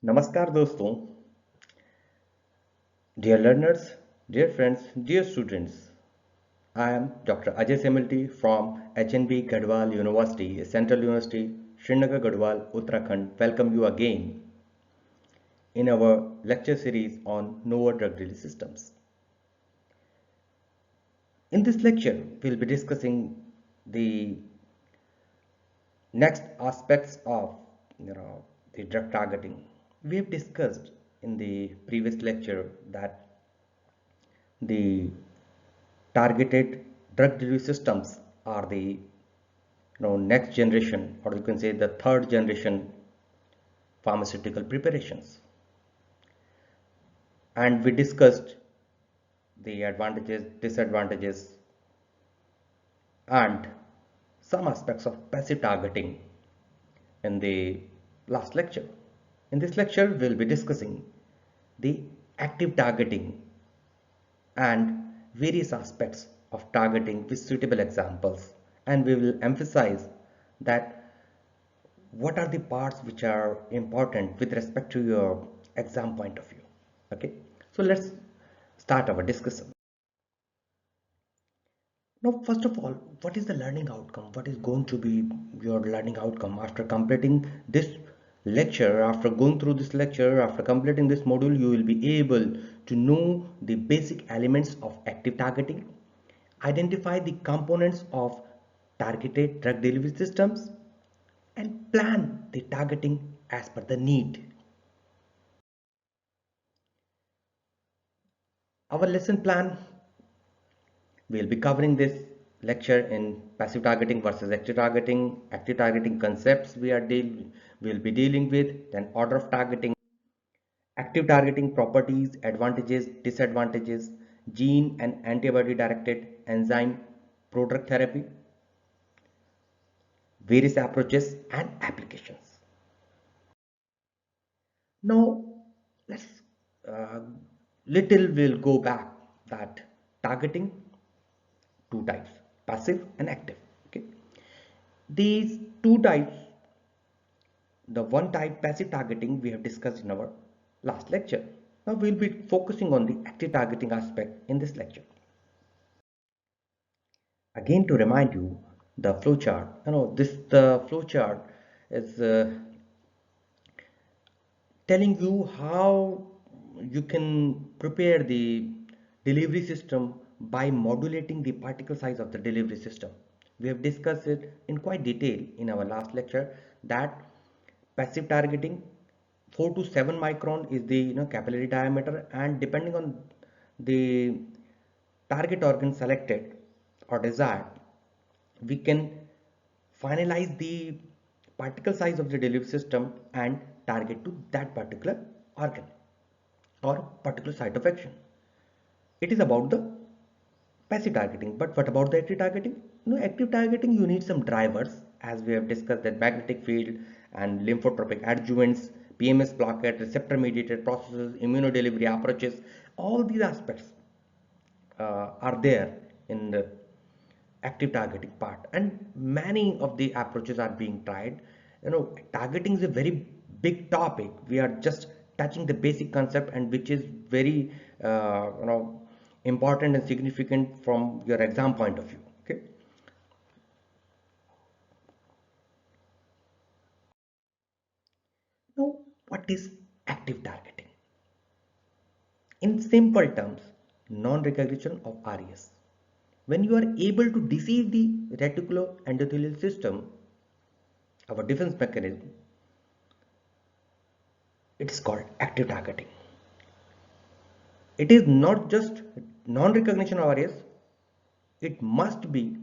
नमस्कार दोस्तों, dear learners, dear friends, dear students. I am Dr. Ajay Semalti from HNB Gadwal University, Central University, Srinagar Gadwal, Uttarakhand. Welcome you again in our lecture series on novel drug delivery systems. In this lecture, we'll be discussing the next aspects of the drug targeting. We have discussed in the previous lecture that the targeted drug delivery systems are the next generation, or you can say the third generation pharmaceutical preparations, and we discussed the advantages, disadvantages, and some aspects of passive targeting in the last lecture. In this lecture we'll be discussing the active targeting and various aspects of targeting with suitable examples, and we will emphasize that what are the parts which are important with respect to your exam point of view. Okay, so let's start our discussion. Now, first of all, what is the learning outcome? What is going to be your learning outcome after completing this lecture? After going through this lecture, after completing this module, you will be able to know the basic elements of active targeting, identify the components of targeted drug delivery systems, and plan the targeting as per the need. Our lesson plan, we'll be covering this lecture in passive targeting versus active targeting concepts we'll be dealing with, then order of targeting, active targeting properties, advantages, disadvantages, gene and antibody directed enzyme product therapy, various approaches and applications. Now let's uh, little we'll go back that targeting two types, passive and active. Okay, these two types, the one type passive targeting we have discussed in our last lecture. Now we'll be focusing on the active targeting aspect in this lecture. Again, to remind you, the flowchart, the flowchart is telling you how you can prepare the delivery system by modulating the particle size of the delivery system. We have discussed it in quite detail in our last lecture that passive targeting 4 to 7 micron is the capillary diameter, and depending on the target organ selected or desired, we can finalize the particle size of the delivery system and target to that particular organ or particular site of action. It is about the passive targeting. But what about the active targeting? Active targeting, you need some drivers, as we have discussed, that magnetic field and lymphotropic adjuvants, PMS blockade, receptor mediated processes, immunodelivery approaches. All these aspects are there in the active targeting part, and many of the approaches are being tried. Targeting is a very big topic. We are just touching the basic concept, and which is very important and significant from your exam point of view. Okay, now what is active targeting? In simple terms, non-recognition of RES. When you are able to deceive the reticuloendothelial system, our defense mechanism, it is called active targeting. It is not just non-recognition of RES, it must be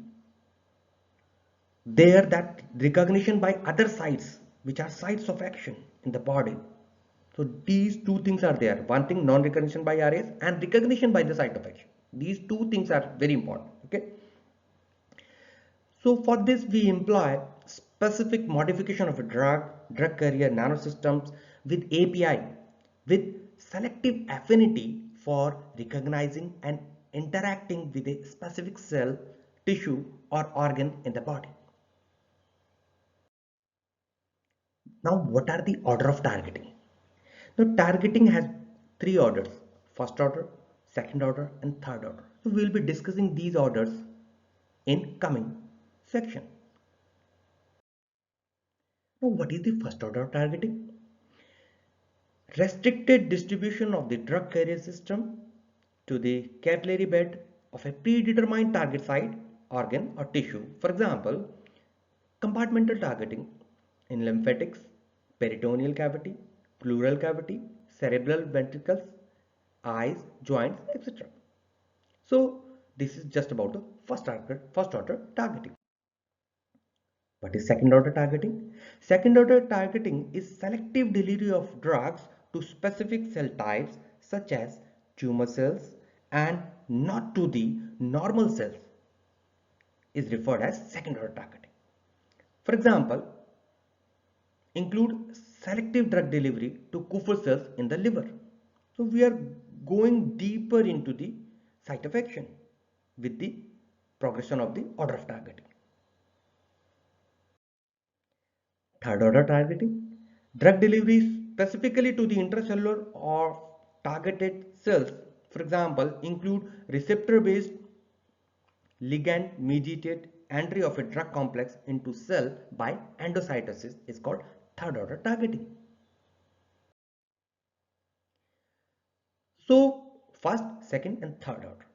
there that recognition by other sites, which are sites of action in the body. So these two things are there. One thing, non-recognition by RAs, and recognition by the site of action. These two things are very important. Okay. So for this we employ specific modification of a drug carrier nanosystems with API with selective affinity for recognizing and interacting with a specific cell, tissue or organ in the body. Now what are the order of targeting? Now, targeting has three orders: first order, second order, and third order. So, we will be discussing these orders in coming section. Now, what is the first order of targeting? Restricted distribution of the drug carrier system to the capillary bed of a predetermined target site, organ, or tissue. For example, compartmental targeting in lymphatics, peritoneal cavity, pleural cavity, cerebral ventricles, eyes, joints, etc. So, this is just about the first order targeting. What is second order targeting? Second order targeting is selective delivery of drugs to specific cell types such as tumor cells and not to the normal cells is referred as second order targeting. For example, include selective drug delivery to Kupffer cells in the liver. So we are going deeper into the site of action with the progression of the order of targeting. Third order targeting. Drug delivery specifically to the intracellular or targeted cells, for example, include receptor based ligand mediated entry of a drug complex into cell by endocytosis is called third order targeting. So first, second and third order.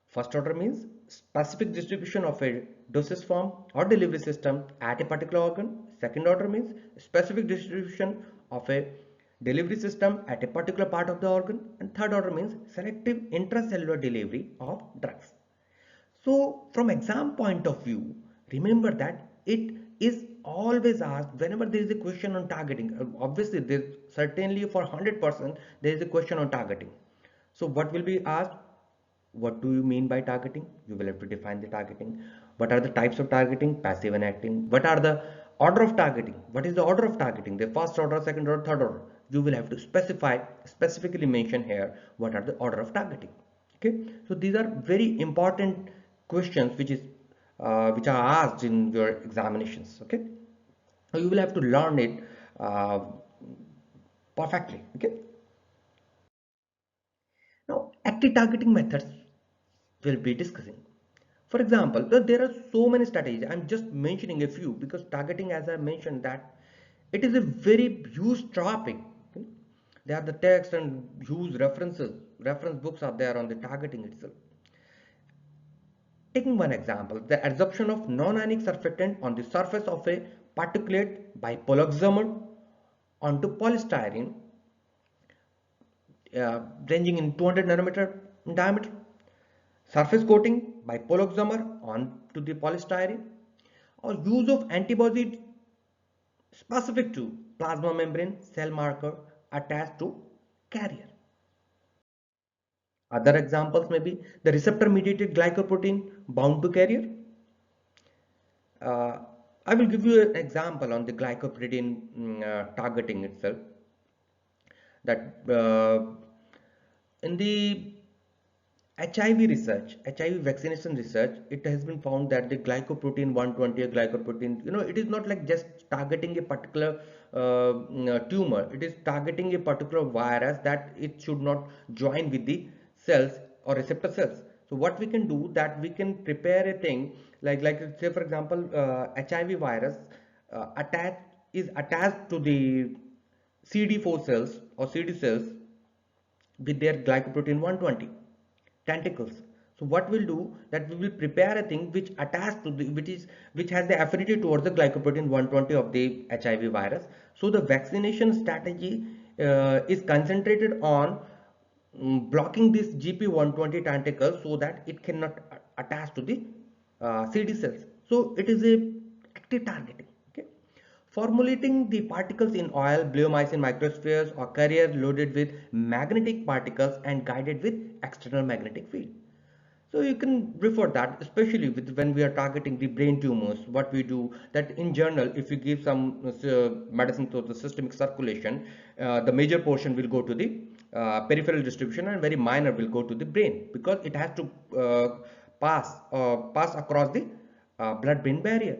First order means specific distribution of a dosage form or delivery system at a particular organ. Second order means specific distribution of a delivery system at a particular part of the organ. And third order means selective intracellular delivery of drugs. So from exam point of view, remember that it is always asked whenever there is a question on targeting. Obviously, there certainly for 100% there is a question on targeting. So what will be asked? What do you mean by targeting? You will have to define the targeting. What are the types of targeting? Passive and acting. What are the order of targeting? What is the order of targeting? The first order, second order, third order. You will have to specifically mention here what are the order of targeting. Okay. So these are very important questions which are asked in your examinations. Okay. So you will have to learn it uh, perfectly. Okay. Now, active targeting methods we'll be discussing. For example, there are so many strategies. I'm just mentioning a few because targeting, as I mentioned, that it is a very huge topic. There are the text and huge reference books are there on the targeting itself. Taking one example, the adsorption of non-ionic surfactant on the surface of a particulate by poloxamer onto polystyrene ranging in 200 nanometer in diameter. Surface coating by poloxamer onto the polystyrene, or use of antibody specific to plasma membrane cell marker attached to carrier. Other examples may be the receptor mediated glycoprotein bound to carrier. Uh, I will give you an example on the glycoprotein targeting itself. That in the HIV research, HIV vaccination research, it has been found that the glycoprotein 120 or glycoprotein, it is not like just targeting a particular tumor. It is targeting a particular virus that it should not join with the cells or receptor cells. So what we can do that we can prepare a thing like say for example HIV virus attached to the CD4 cells or CD cells with their glycoprotein 120 tentacles. So what we'll do that we will prepare a thing which attached to the which has the affinity towards the glycoprotein 120 of the HIV virus. So the vaccination strategy is concentrated on blocking this GP120 tentacle so that it cannot attach to the CD cells. So it is a active targeting. Okay. Formulating the particles in oil, bleomycin microspheres or carrier loaded with magnetic particles and guided with external magnetic field. So you can refer that, especially with when we are targeting the brain tumors, what we do that in general, if we give some medicine to the systemic circulation, the major portion will go to the peripheral distribution and very minor will go to the brain because it has to pass across the blood-brain barrier.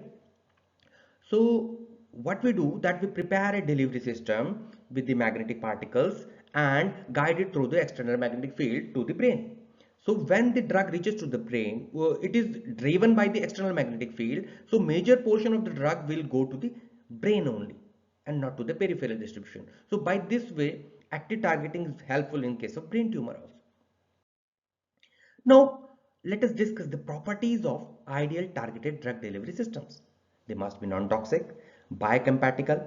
So what we do that we prepare a delivery system with the magnetic particles and guide it through the external magnetic field to the brain. So when the drug reaches to the brain, it is driven by the external magnetic field. So major portion of the drug will go to the brain only and not to the peripheral distribution. So by this way, active targeting is helpful in case of brain tumor also. Now, let us discuss the properties of ideal targeted drug delivery systems. They must be non-toxic, biocompatible,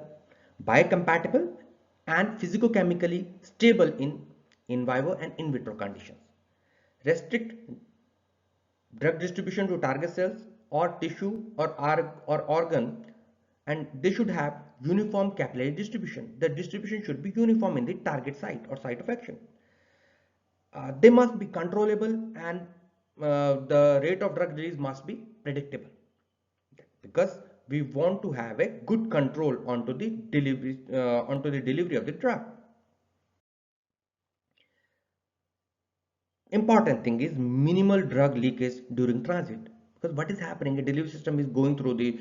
and physicochemically stable in vivo and in vitro conditions. Restrict drug distribution to target cells or tissue or organ, and they should have uniform capillary distribution. The distribution should be uniform in the target site or site of action. They must be controllable, and the rate of drug release must be predictable, because we want to have a good control onto the delivery of the drug. Important thing is minimal drug leakage during transit, because what is happening, a delivery system is going through the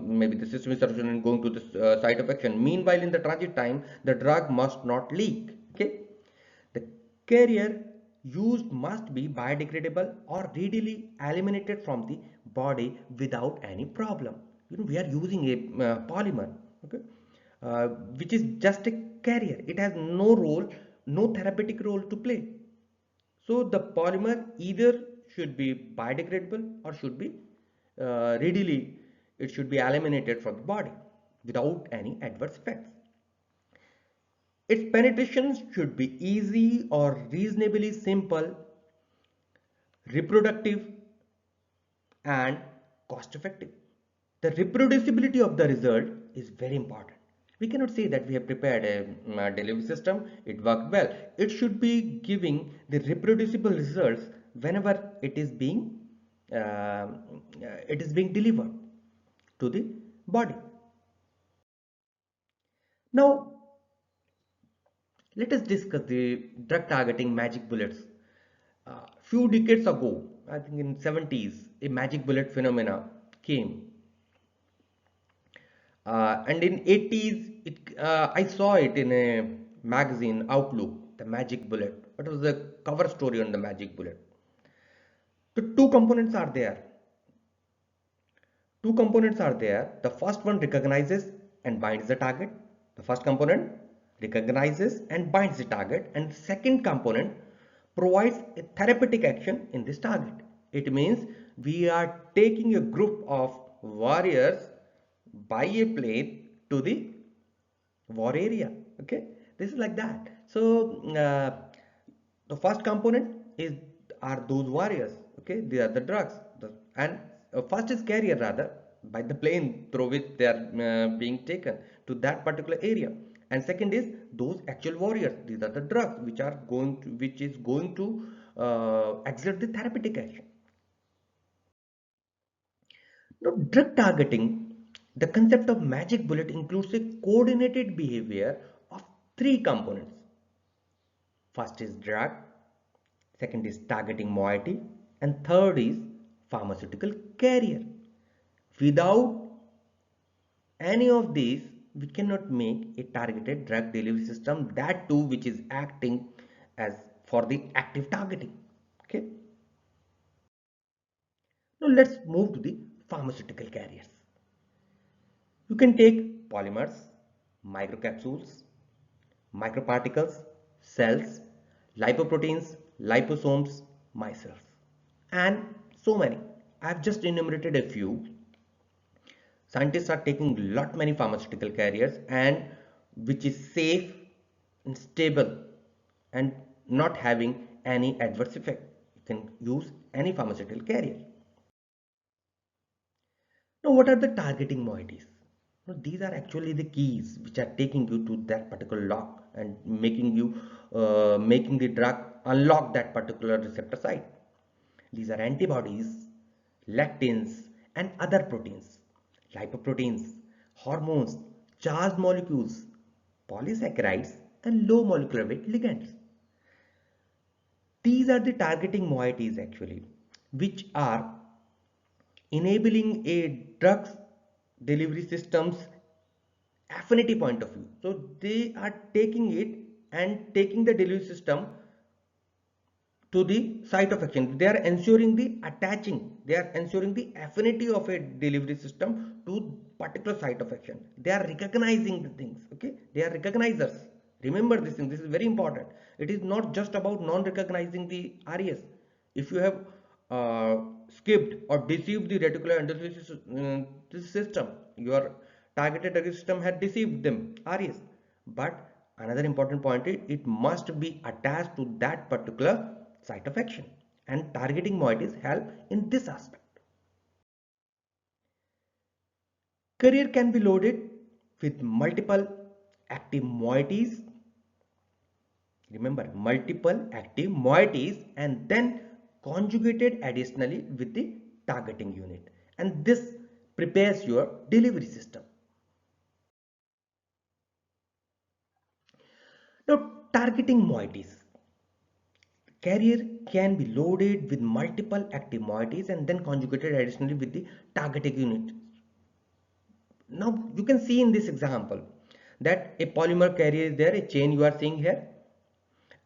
maybe the system is going to the site of action. Meanwhile, in the transit time, the drug must not leak. Okay, the carrier used must be biodegradable or readily eliminated from the body without any problem. We are using a polymer, okay, which is just a carrier. It has no role, no therapeutic role to play. So the polymer either should be biodegradable or should be readily, it should be eliminated from the body without any adverse effects. Its penetration should be easy or reasonably simple, reproductive, and cost effective. The reproducibility of the result is very important. We cannot say that we have prepared a delivery system, it worked well. It should be giving the reproducible results whenever uh, it is being delivered to the body. Now, let us discuss the drug targeting magic bullets. Few decades ago, I think in 70s, a magic bullet phenomena came. And in 80s, I saw it in a magazine, Outlook, the magic bullet. What was the cover story on the magic bullet? The two components are there. Two components are there. The first one recognizes and binds the target. The first component recognizes and binds the target, and the second component provides a therapeutic action in this target. It means we are taking a group of warriors by a plane to the war area. Okay, this is like that. So the first component is are those warriors. Okay, they are the drugs, and first is carrier, rather, by the plane through which they are being taken to that particular area, and second is those actual warriors. These are the drugs which is going to exert the therapeutic action. Now, drug targeting, the concept of magic bullet includes a coordinated behavior of three components. First is drug, second is targeting moiety, and third is pharmaceutical carrier. Without any of these, we cannot make a targeted drug delivery system, that too which is acting as for the active targeting. Okay. Now let's move to the pharmaceutical carriers. You can take polymers, microcapsules, microparticles, cells, lipoproteins, liposomes, micelles, and so many. I have just enumerated a few. Scientists are taking lot many pharmaceutical carriers, and which is safe and stable and not having any adverse effect. You can use any pharmaceutical carrier. Now, what are the targeting moieties? Now, these are actually the keys which are taking you to that particular lock and making the drug unlock that particular receptor site. These are antibodies, lectins, and other proteins, lipoproteins, hormones, charged molecules, polysaccharides, and low molecular weight ligands. These are the targeting moieties actually, which are enabling a drug's delivery systems affinity point of view. So they are taking it and taking the delivery system to the site of action. They are ensuring the attaching, they are ensuring the affinity of a delivery system to particular site of action. They are recognizing the things, okay? They are recognizers. Remember this thing, this is very important. It is not just about non-recognizing the RES. If you have skipped or deceived the reticular endothelial system, your targeted target system had deceived them, RES. But another important point is it must be attached to that particular site of action, and targeting moieties help in this aspect. Carrier can be loaded with multiple active moieties. Remember, multiple active moieties, and then conjugated additionally with the targeting unit, and this prepares your delivery system. Now, targeting moieties. Carrier can be loaded with multiple active moieties and then conjugated additionally with the targeting unit. Now you can see in this example that a polymer carrier is there, a chain you are seeing here,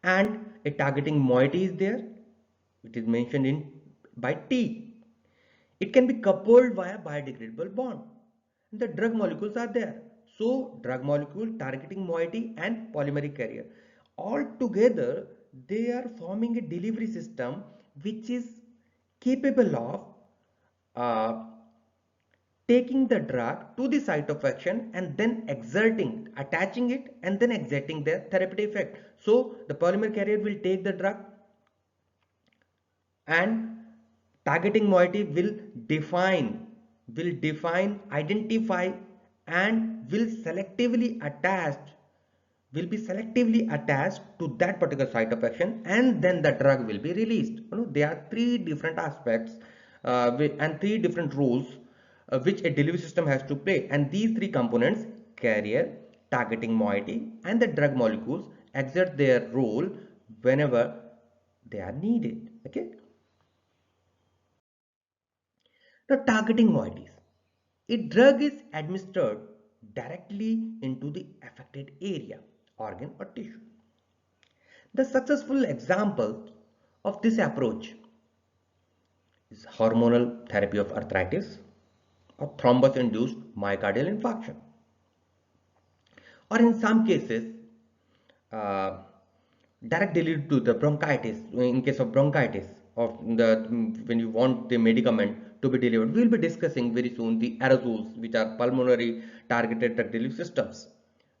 and a targeting moiety is there. It is mentioned in by T. It can be coupled via biodegradable bond. The drug molecules are there. So drug molecule, targeting moiety, and polymeric carrier. All together, they are forming a delivery system which is capable of uh, taking the drug to the site of action and then exerting, attaching it and then exerting their therapeutic effect. So the polymer carrier will take the drug and targeting moiety will define, identify, and will be selectively attached to that particular site of action, and then the drug will be released. There are three different aspects and three different roles which a delivery system has to play, and these three components, carrier, targeting moiety, and the drug molecules, exert their role whenever they are needed. Okay. Now, targeting moieties. A drug is administered directly into the affected area, organ, or tissue. The successful example of this approach is hormonal therapy of arthritis or thrombus-induced myocardial infarction, or in some cases, uh, direct delivery to the bronchitis. In case of bronchitis, or when you want the medicament to be delivered, we will be discussing very soon the aerosols, which are pulmonary targeted drug delivery systems.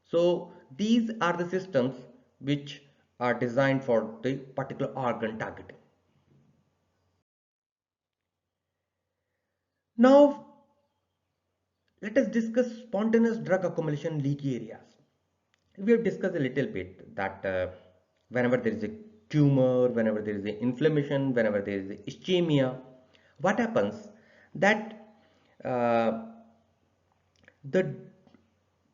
So these are the systems which are designed for the particular organ targeting. Now let us discuss spontaneous drug accumulation leaky areas. We have discussed a little bit that whenever there is a tumor, whenever there is a inflammation, whenever there is a ischemia, what happens that uh, the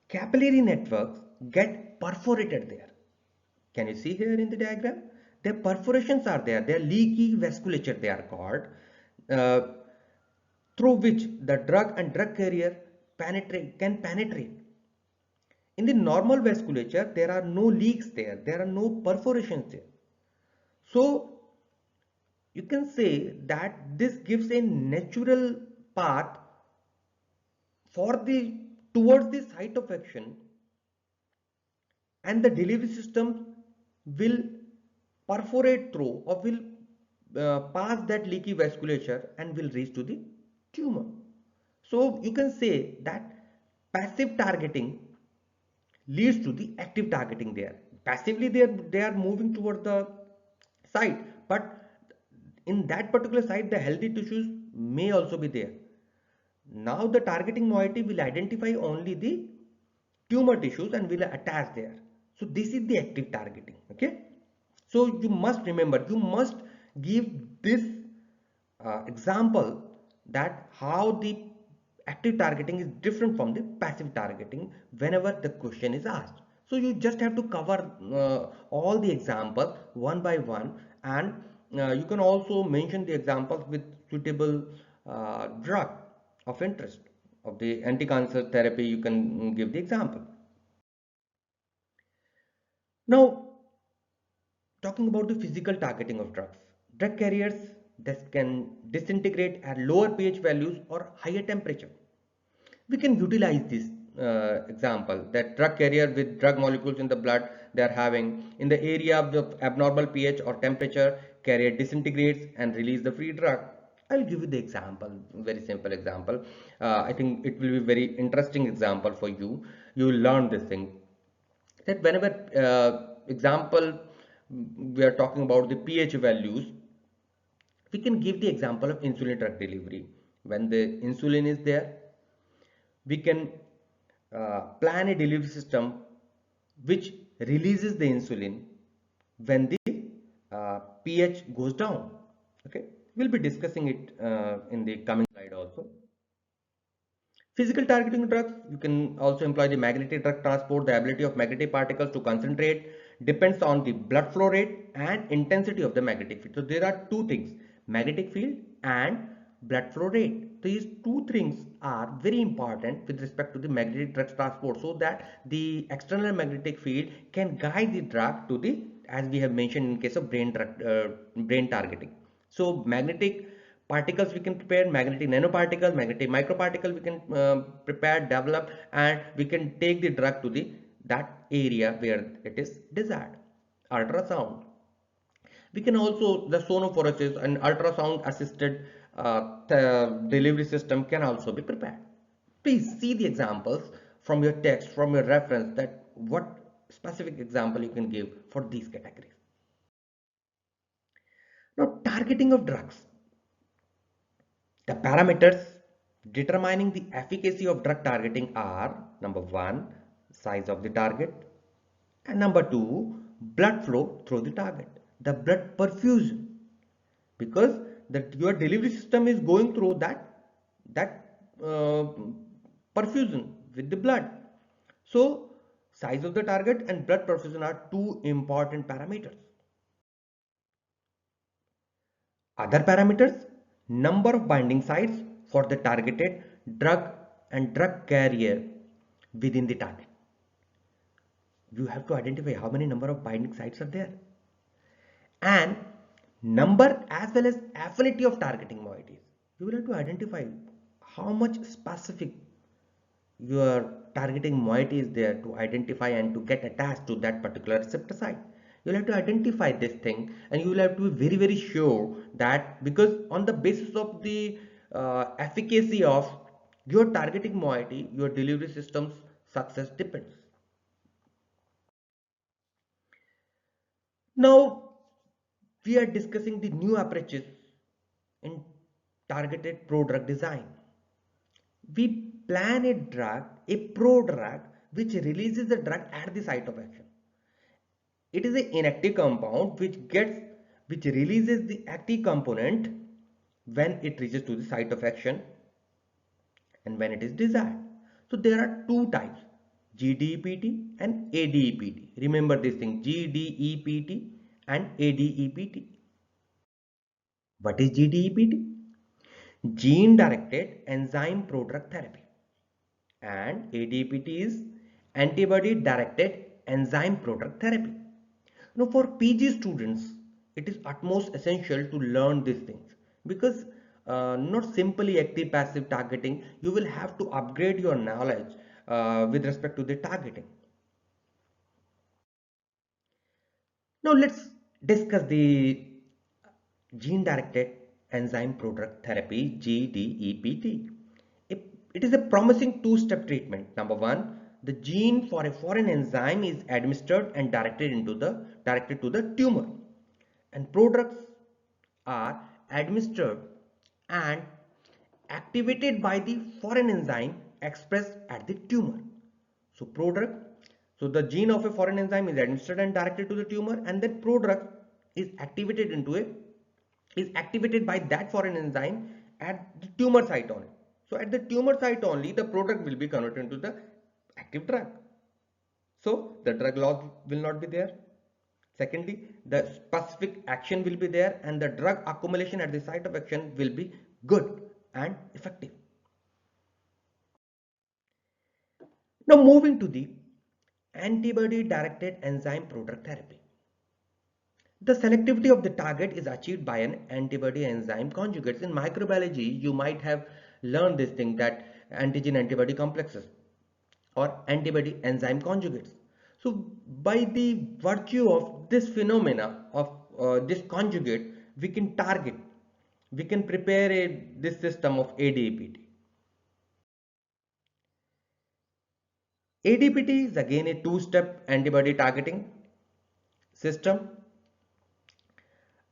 capillary networks get perforated there. Can you see here in the diagram? Their perforations are there. They are leaky vasculature, they are called, uh, through which the drug and drug carrier can penetrate. In the normal vasculature, there are no leaks there. There are no perforations there. So you can say that this gives a natural path for the towards the site of action, and the delivery system will perforate through or will pass that leaky vasculature and will reach to the tumor. So you can say that passive targeting leads to the active targeting there. Passively they are moving towards the site, but in that particular site the healthy tissues may also be there. Now the targeting moiety will identify only the tumor tissues and will attach there. So this is the active targeting. Okay. So you must remember, you must give this example that how the active targeting is different from the passive targeting whenever the question is asked. So you just have to cover all the examples one by one, and you can also mention the examples with suitable drug of interest of the anti-cancer therapy. You can give the example. Now, talking about the physical targeting of drugs, drug carriers that can disintegrate at lower pH values or higher temperature. We can utilize this example that drug carrier with drug molecules in the blood they are having in the area of the abnormal pH or temperature, carrier disintegrates and release the free drug. I'll give you the example, very simple example. I think it will be very interesting example for you. You will learn this thing that whenever example we are talking about the pH values, we can give the example of insulin drug delivery. When the insulin is there, we can plan a delivery system which releases the insulin when the pH goes down. Okay, we'll be discussing it in the coming slide also. Physical targeting drugs, you can also employ the magnetic drug transport. The ability of magnetic particles to concentrate depends on the blood flow rate and intensity of the magnetic field. So there are two things, magnetic field and blood flow rate. These two things are very important with respect to the magnetic drug transport, so that the external magnetic field can guide the drug to the, as we have mentioned in case of brain targeting. So magnetic particles we can prepare, magnetic nanoparticles, magnetic microparticle we can prepare, develop, and we can take the drug to the that area where it is desired. Ultrasound, we can also, the sonophoresis and ultrasound assisted delivery system can also be prepared. Please see the examples from your text, from your reference, that what specific example you can give for these categories. Now, targeting of drugs. The parameters determining the efficacy of drug targeting are number one, size of the target, and number two, blood flow through the target, the blood perfusion, because your delivery system is going through that perfusion with the blood. So size of the target and blood perfusion are two important parameters. Other parameters, number of binding sites for the targeted drug and drug carrier within the target. You have to identify how many number of binding sites are there, and number as well as affinity of targeting moieties. You will have to identify how much specific your targeting moiety is there to identify and to get attached to that particular receptor site. You'll have to identify this thing, and you will have to be very very sure that, because on the basis of the efficacy of your targeting moiety, your delivery system's success depends. Now we are discussing the new approaches in targeted prodrug design. We plan a prodrug which releases the drug at the site of action. It is an inactive compound which releases the active component when it reaches to the site of action and when it is desired. So there are two types, GDEPT and ADEPT. Remember this thing, GDEPT and ADEPT. What is GDEPT? Gene directed enzyme prodrug therapy, and ADPT is antibody directed enzyme prodrug therapy. Now for PG students, it is utmost essential to learn these things, because not simply active passive targeting, you will have to upgrade your knowledge with respect to the targeting. Now let's discuss the gene directed enzyme prodrug therapy, GDEPT. It is a promising two-step treatment. Number one, the gene for a foreign enzyme is administered and directed to the tumor, and prodrugs are administered and activated by the foreign enzyme expressed at the tumor. So prodrug, so the gene of a foreign enzyme is administered and directed to the tumor, and then prodrug is activated by that foreign enzyme at the tumor site only. So at the tumor site only, the product will be converted into the active drug. So the drug loss will not be there. Secondly, the specific action will be there, and the drug accumulation at the site of action will be good and effective. Now moving to the antibody-directed enzyme product therapy. The selectivity of the target is achieved by an antibody-enzyme conjugates. In microbiology, you might have learned this thing that antigen-antibody complexes or antibody-enzyme conjugates. So, by the virtue of this phenomena of this conjugate, we can target, we can prepare this system of ADPT. ADPT is again a two-step antibody targeting system.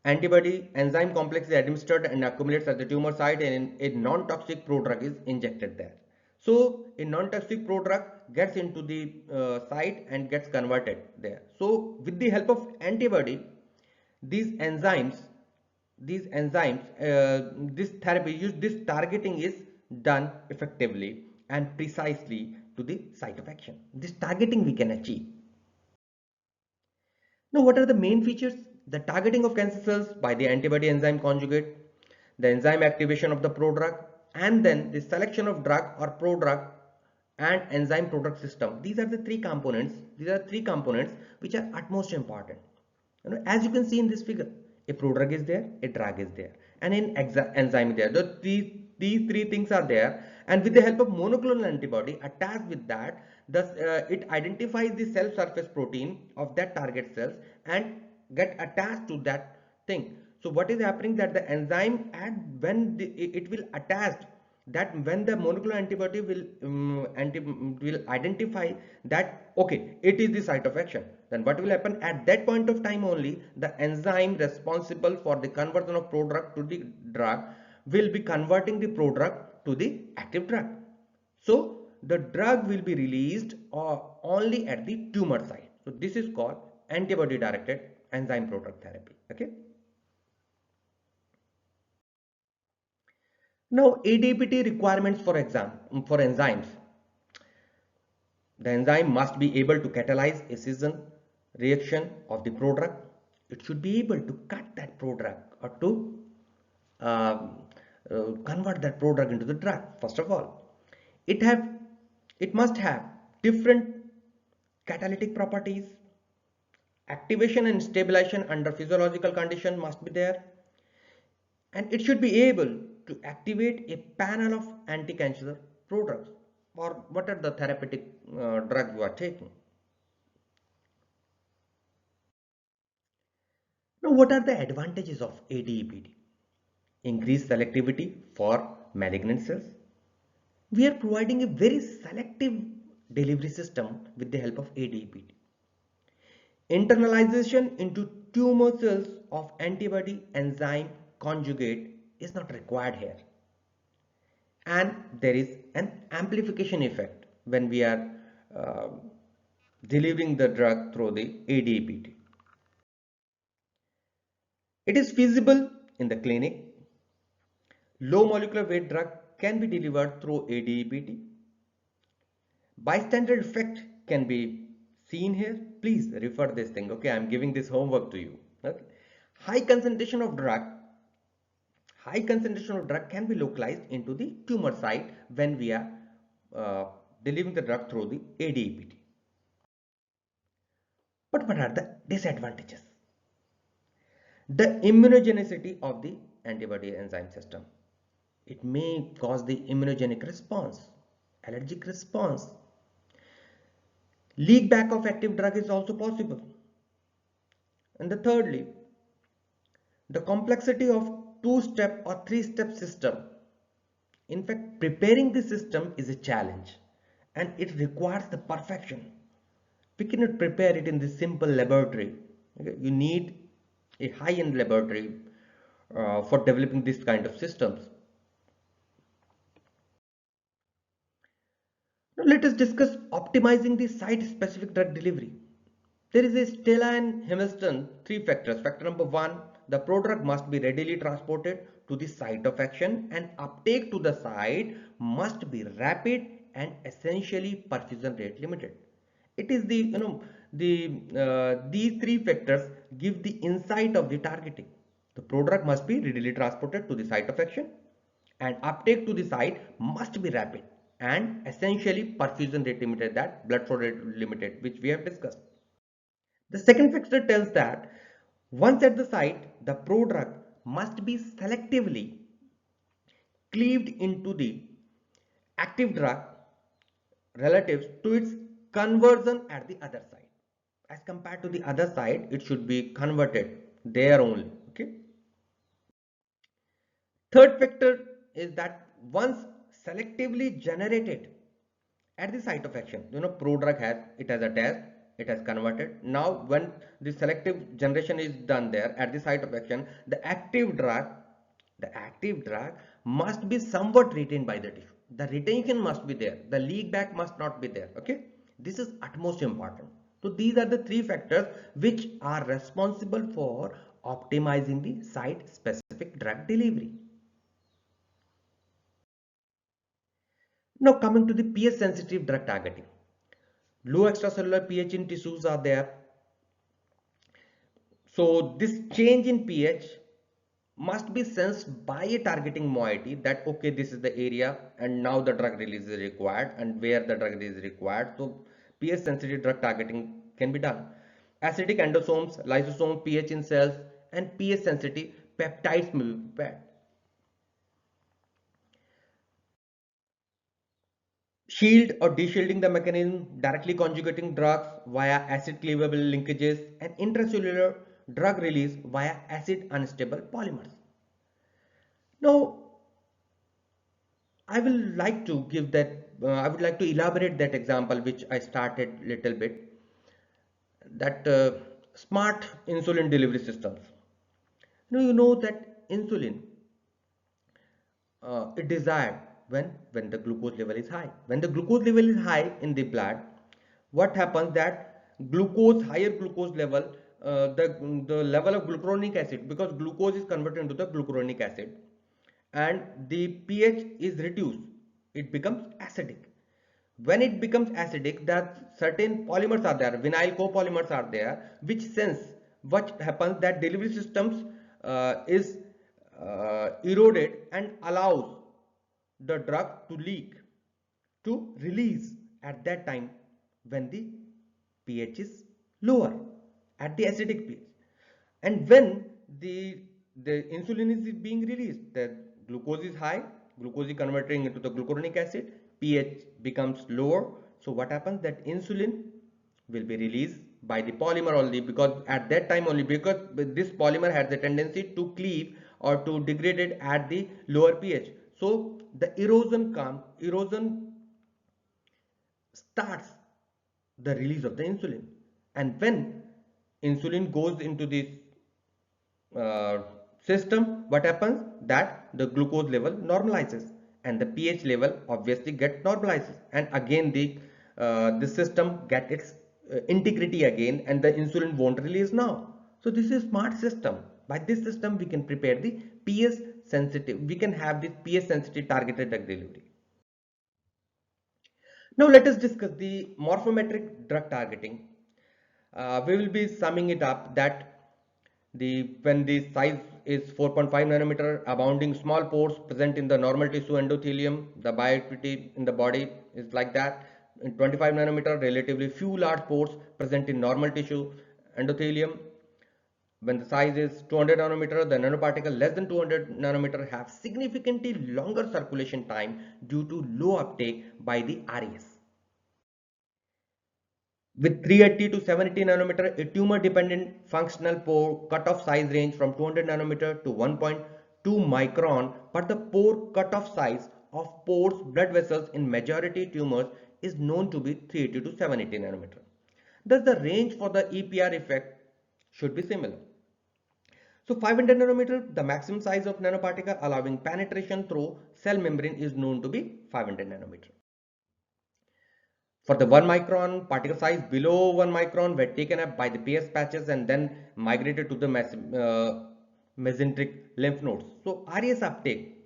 Antibody enzyme complex is administered and accumulates at the tumor site, and a non-toxic prodrug is injected there. So a non-toxic prodrug gets into the site and gets converted there. So with the help of antibody, these enzymes, this therapy, this targeting is done effectively and precisely to the site of action. This targeting we can achieve. Now, what are the main features? The targeting of cancer cells by the antibody enzyme conjugate, the enzyme activation of the prodrug, and then the selection of drug or prodrug and enzyme product system. These are the three components. These are three components which are utmost important. As you can see in this figure, a prodrug is there, a drug is there, and an enzyme is there. These three things are there, and with the help of monoclonal antibody attached with that, thus it identifies the cell surface protein of that target cells and get attached to that thing. So what is happening that the enzyme it will attach, that when the monoclonal antibody will identify that okay, it is the site of action, then what will happen at that point of time only, the enzyme responsible for the conversion of prodrug to the drug will be converting the prodrug to the active drug. So the drug will be released only at the tumor site. So this is called antibody directed enzyme product therapy. Okay. Now ADPT requirements for enzymes. The enzyme must be able to catalyze a scission reaction of the prodrug. It should be able to cut that prodrug or to convert that prodrug into the drug. First of all, it must have different catalytic properties. Activation and stabilization under physiological condition must be there, and it should be able to activate a panel of anti-cancer prodrugs or what are the therapeutic drugs you are taking. Now, what are the advantages of ADEPT? Increased selectivity for malignant cells. We are providing a very selective delivery system with the help of ADEPT. Internalization into tumor cells of antibody enzyme conjugate is not required here. And there is an amplification effect when we are uh, delivering the drug through the ADEPT. It is feasible in the clinic. Low molecular weight drug can be delivered through ADEPT. Bystander effect can be seen here. Please refer this thing. Okay, I am giving this homework to you. Okay. High concentration of drug can be localized into the tumor site when we are delivering the drug through the ADEPT. But what are the disadvantages? The immunogenicity of the antibody enzyme system. It may cause the immunogenic response, allergic response. Leak back of active drug is also possible. And thirdly, the complexity of two-step or three-step system. In fact, preparing the system is a challenge and it requires the perfection. We cannot prepare it in this simple laboratory. Okay? You need a high-end laboratory for developing this kind of systems. Now let us discuss optimizing the site-specific drug delivery. There is a Stella and Hamilton three factors. Factor number one, the prodrug must be readily transported to the site of action and uptake to the site must be rapid and essentially perfusion rate limited. It is these three factors give the insight of the targeting. The prodrug must be readily transported to the site of action and uptake to the site must be rapid. and essentially perfusion rate limited, that blood flow rate limited, which we have discussed. The second factor tells that once at the site, the prodrug must be selectively cleaved into the active drug relatives to its conversion at the other side. As compared to the other side, it should be converted there only. Okay. Third factor is that once selectively generated at the site of action, prodrug has attached, it has converted. Now when the selective generation is done there at the site of action, the active drug must be somewhat retained by the tissue. The retention must be there, the leak back must not be there. Okay, this is utmost important. So these are the three factors which are responsible for optimizing the site specific drug delivery. Now coming to the pH sensitive drug targeting. Low extracellular pH in tissues are there. So this change in pH must be sensed by a targeting moiety, that okay, this is the area and now the drug release is required and where the drug release is required. So pH sensitive drug targeting can be done. Acidic endosomes, lysosome pH in cells, and pH sensitive peptides may be prepared. Shield or deshielding the mechanism, directly conjugating drugs via acid cleavable linkages, and intracellular drug release via acid unstable polymers. Now, I would like to elaborate that example which I started little bit, that smart insulin delivery systems. Now you know that insulin is desired when the glucose level is high. When the glucose level is high in the blood, what happens that higher glucose level, the level of glucuronic acid, because glucose is converted into the glucuronic acid, and the pH is reduced, it becomes acidic. When it becomes acidic, that certain polymers are there, vinyl copolymers are there, which sense what happens, that delivery systems is eroded and allows the drug to leak, to release at that time when the pH is lower, at the acidic pH. And when the insulin is being released, the glucose is high, glucose is converting into the glucuronic acid, pH becomes lower. So what happens, that insulin will be released by the polymer only, because at that time only, because this polymer has a tendency to cleave or to degrade it at the lower pH. So the erosion starts the release of the insulin, and when insulin goes into this uh, system, what happens, that the glucose level normalizes and the pH level obviously get normalizes, and again the system get its integrity again, and the insulin won't release now. So this is smart system. By this system we can prepare the pH sensitive, we can have this pH sensitive targeted drug delivery. Now let us discuss the morphometric drug targeting. We will be summing it up that when the size is 4.5 nanometer, abounding small pores present in the normal tissue endothelium, the bioactivity in the body is like that. In 25 nanometer, relatively few large pores present in normal tissue endothelium. When the size is 200 nanometer, the nanoparticle less than 200 nanometer have significantly longer circulation time due to low uptake by the RES. With 380 to 780 nanometer, a tumor-dependent functional pore cutoff size range from 200 nanometer to 1.2 micron, but the pore cutoff size of pores blood vessels in majority tumors is known to be 380 to 780 nanometer. Thus, the range for the EPR effect should be similar. So 500 nanometer, the maximum size of nanoparticle allowing penetration through cell membrane is known to be 500 nanometer. For the 1 micron, particle size below 1 micron were taken up by the PS patches and then migrated to the mesenteric lymph nodes. So RES uptake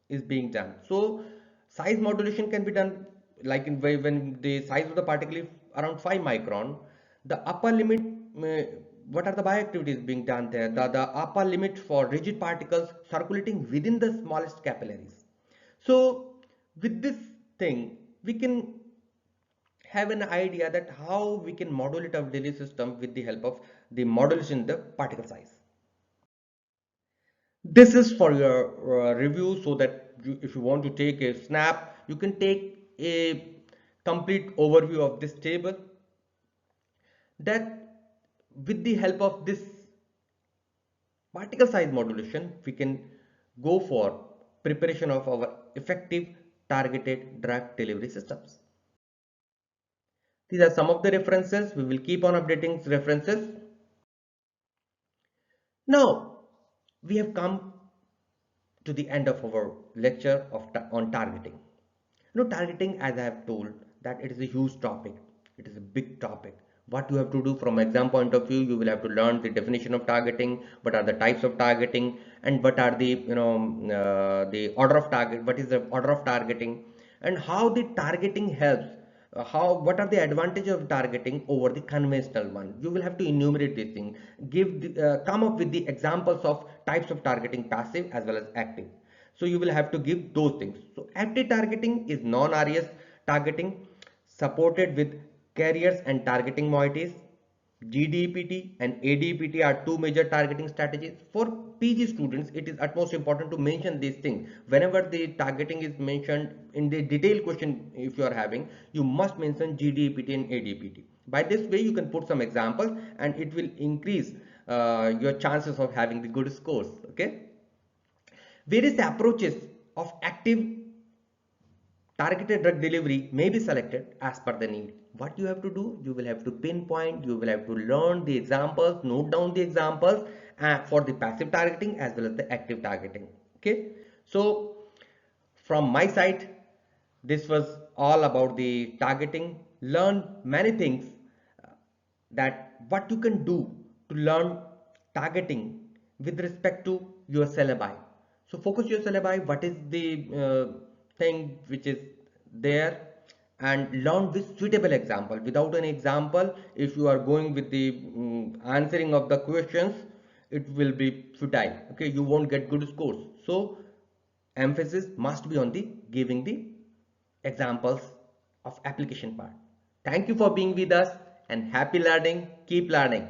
is being done. So size modulation can be done like when the size of the particle is around 5 micron. The upper limit, what are the bioactivities being done there? The upper limit for rigid particles circulating within the smallest capillaries. So with this thing, we can have an idea that how we can modulate our daily system with the help of the modulation in the particle size. This is for your review, so that if you want to take a snap, you can take a complete overview of this table, that with the help of this particle size modulation, we can go for preparation of our effective targeted drug delivery systems. These are some of the references. We will keep on updating references. Now, we have come to the end of our lecture on targeting. Targeting, as I have told, that it is a huge topic. It is a big topic. What you have to do from exam point of view, you will have to learn the definition of targeting, what are the types of targeting, and what are the order of target, what is the order of targeting, and how the targeting helps. What are the advantages of targeting over the conventional one? You will have to enumerate these things. Come up with the examples of types of targeting, passive as well as active. So you will have to give those things. So active targeting is non-RES targeting, supported with carriers and targeting moieties. GDPT and ADPT are two major targeting strategies. For PG students, it is utmost important to mention these things. Whenever the targeting is mentioned in the detailed question, if you are having, you must mention GDPT and ADPT. By this way, you can put some examples and it will increase your chances of having the good scores. Okay. Various approaches of active targeted drug delivery may be selected as per the need. What you have to do, you will have to pinpoint, you will have to learn the examples, note down the examples for the passive targeting as well as the active targeting. Okay. So from my side, this was all about the targeting. Learn many things, that what you can do to learn targeting with respect to your syllabi. So focus your syllabi, what is the thing which is there, and learn with suitable example. Without an example, if you are going with the answering of the questions, it will be futile. Okay, you won't get good scores. So emphasis must be on the giving the examples of application part. Thank you for being with us, and happy learning. Keep learning.